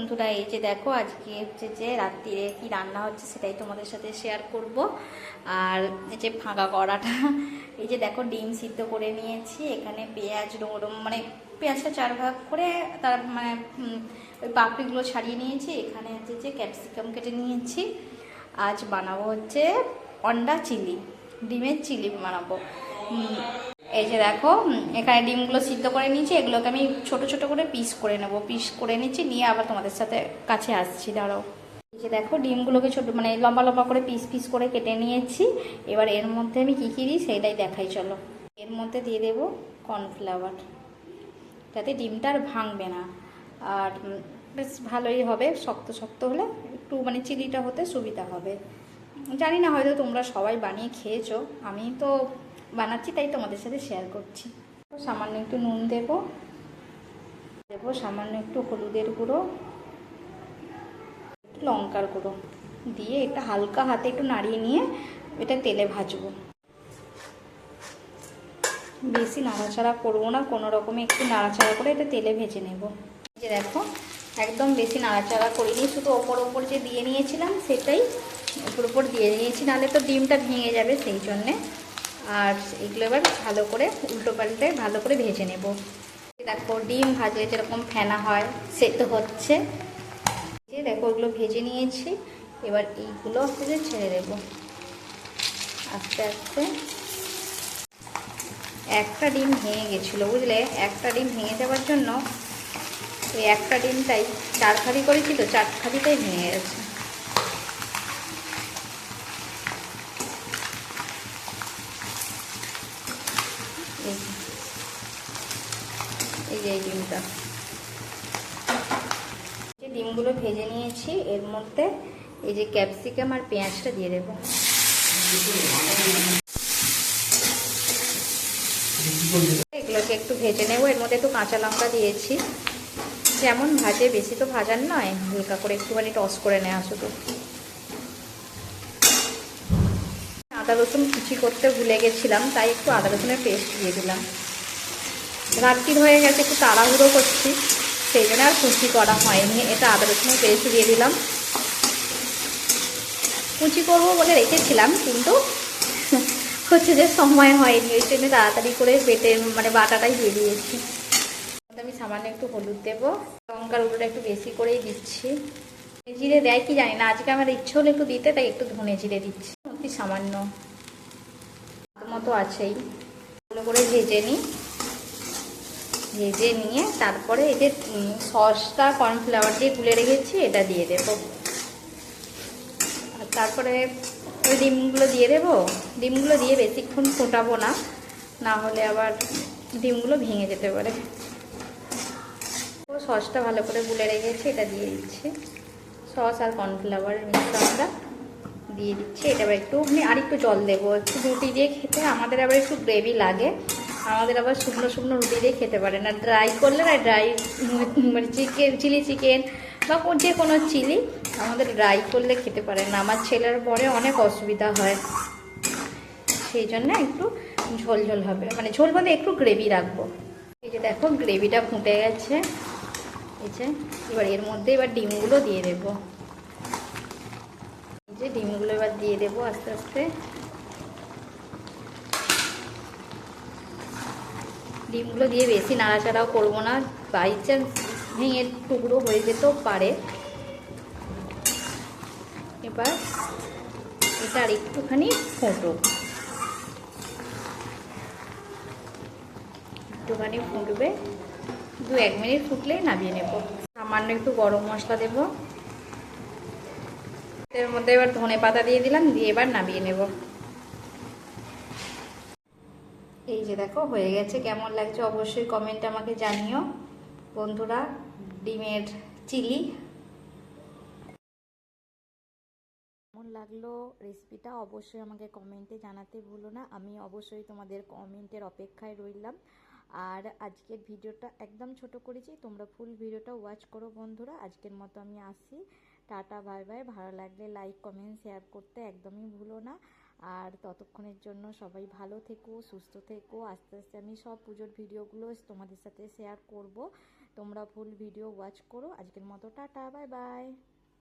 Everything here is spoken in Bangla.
বন্ধুরা, এই যে দেখো আজকে হচ্ছে যে রাত্রিরে কি রান্না হচ্ছে সেটাই তোমাদের সাথে শেয়ার করব। আর এই যে ফাঁকা কড়াটা, এই যে দেখো ডিম সিদ্ধ করে নিয়েছি। এখানে পেঁয়াজ মানে পেঁয়াজটা 4 ভাগ করে তার মানে ওই পাপড়িগুলো ছাড়িয়ে নিয়েছি। এখানে হচ্ছে যে ক্যাপসিকাম কেটে নিয়েছি। আজ বানাবো হচ্ছে অন্ডা চিলি, ডিমের চিলি বানাবো। এই যে দেখো এখানে ডিমগুলো সিদ্ধ করে নিয়েছি। এগুলোকে আমি ছোট ছোট করে পিস করে নেব। পিস করে নিচ্ছি, নিয়ে আবার তোমাদের সাথে কাছে আসছি, দাঁড়াও। এই যে দেখো ডিমগুলোকে ছোট মানে লম্বা লম্বা করে পিস পিস করে কেটে নিয়েছি। এবার এর মধ্যে আমি কী কী দিই সেটাই দেখাই, চলো। এর মধ্যে দিয়ে দেবো কর্নফ্লাওয়ার, যাতে ডিমটা আর ভাঙবে না, আর বেশ ভালোই হবে। শক্ত শক্ত হলে একটু মানে চিলিটা হতে সুবিধা হবে। জানি না, হয়তো তোমরা সবাই বানিয়ে খেয়েছো, আমি তো বানাচ্ছি তাই তোমাদের সাথে শেয়ার করছি। সামান্য একটু নুন দেবো সামান্য একটু হলুদের গুঁড়ো, একটু লঙ্কার গুঁড়ো দিয়ে এটা হালকা হাতে একটু নাড়িয়ে নিয়ে এটা তেলে ভাজবো। বেশি নাড়াচাড়া করবো না, কোনো রকমে একটু নাড়াচাড়া করে এটা তেলে ভেজে নেব। এই যে দেখো একদম বেশি নাড়াচাড়া করিনি, শুধু ওপর ওপর যে দিয়ে নিয়েছিলাম সেটাই ওপর দিয়ে দিয়েছি, নাহলে তো ডিমটা ভেঙে যাবে, সেই জন্যে। আর এগুলো এবার ভালো করে উল্টো পাল্টে ভালো করে ভেজে নেব। দেখো ডিম ভাজলে যেরকম ফেনা হয় সেদ্ধ হচ্ছে। যে দেখো এগুলো ভেজে নিয়েছি, এবার এইগুলো হচ্ছে ছেড়ে দেব আস্তে আস্তে। একটা ডিম ভেঙে গেছিলো, বুঝলে, একটা ডিম ভেঙে যাওয়ার জন্য ওই একটা ডিমটাই 4 খাদি করেছিল, 4 খাদিটাই ভেঙে গেছে। এই যে এই ডিমটা, যে ডিমগুলো ভেজে নিয়েছি এর মধ্যে এই যে ক্যাপসিকাম আর পেঁয়াজটা দিয়ে দেবো। এগুলোকে একটু ভেজে নেবো। এর মধ্যে একটু কাঁচা লঙ্কা দিয়েছি, যেমন ভাজে, বেশি তো ভাজার নয়, হালকা করে একটুখানি টস করে নেওয়া শুধু। আদা রসুন কুচি করতে ভুলে গেছিলাম, তাই একটু আদা রসুনের পেস্ট দিয়ে দিলাম। রাত্রি হয়ে গেছে, একটু তাড়াহুড়ো করছি, সেই জন্য আর কুচি করা হয়নি। এটা আদা রসুনের পেস্ট দিয়ে দিলাম। কুচি করবো বলে রেখেছিলাম, কিন্তু হচ্ছে যে সময় হয়নি, ওই জন্য তাড়াতাড়ি করে বেটে মানে বাটাটাই দিয়ে দিয়েছি। আমি সামান্য একটু হলুদ দেবো, লঙ্কার গুঁড়োটা একটু বেশি করেই দিচ্ছি। জিরে দেয় কি জানি না, আজকে আমার ইচ্ছে হলো একটু দিতে, তাই একটু ধনে জিরে দিচ্ছি অতি সামান্য মতো আছেই। ভালো করে ভেজে নিই, ভেজে নিয়ে তারপরে এই যে সসটা কর্নফ্লাওয়ার দিয়ে গুলে রেখেছি এটা দিয়ে দেবো। আর তারপরে ওই ডিমগুলো দিয়ে দেবো। ডিমগুলো দিয়ে বেশিক্ষণ ফোটাবো না, না হলে আবার ডিমগুলো ভেঙে যেতে পারে। সসটা ভালো করে গুলে রেখেছি, এটা দিয়ে দিচ্ছি। সস আর কর্নফ্লাওয়ারের মিশ্রণটা দিয়ে দিচ্ছি। এটা আবার একটু আর একটু জল দেবো। একটু রুটি দিয়ে খেতে আমাদের আবার একটু গ্রেভি লাগে, আমাদের আবার শুকনো শুকনো রুটি দিয়ে খেতে পারে না। ড্রাই করলে না, ড্রাই মানে চিলি চিকেন বা যে কোনো চিলি আমাদের ড্রাই করলে খেতে পারে না। আমার ছেলের পরে অনেক অসুবিধা হয়, সেই জন্য একটু ঝোল ঝোল হবে, মানে ঝোল বলতে একটু গ্রেভি রাখবো। এই যে দেখো গ্রেভিটা ফুটে গেছে। এই যে এবার এর মধ্যে এবার ডিমগুলো দিয়ে দেবো। এই যে ডিমগুলো এবার দিয়ে দেবো আস্তে আস্তে। ডিমগুলো দিয়ে বেশি নাড়াচাড়াও করবো না, বাই চান্স ভেঙে টুকরো হয়ে যেতেও পারে। এবার এটা আর একটুখানি ফুটুক, একটুখানি ফুটবে, 2-1 মিনিট ফুটলেই নামিয়ে নেব। সামান্য একটু গরম মশলা দেবো এর মধ্যে, এবার ধনে পাতা দিয়ে দিলাম, দিয়ে এবার নামিয়ে নেব। এই যে দেখো হয়ে গেছে। কেমন লাগছে অবশ্যই কমেন্টে আমাকে জানিও বন্ধুরা, ডিমের চিলি। কেমন লাগলো রেসিপিটা অবশ্যই আমাকে কমেন্টে জানাতে ভুলো না, আমি অবশ্যই তোমাদের কমেন্টের অপেক্ষায় রইলাম। আর আজকের ভিডিওটা একদম ছোট করেছি, তোমরা ফুল ভিডিওটা ওয়াচ করো বন্ধুরা। আজকের মতো আমি আসি, টাটা বাই বাই। ভালো লাগলে লাইক কমেন্ট শেয়ার করতে একদমই ভুলো না। আর ততক্ষণের জন্য সবাই ভালো থেকো, সুস্থ থেকো। আস্তে আস্তে আমি সব পুজোর ভিডিওগুলো তোমাদের সাথে শেয়ার করব, তোমরা ফুল ভিডিও ওয়াচ করো। আজকের মতো টাটা, বাই বাই।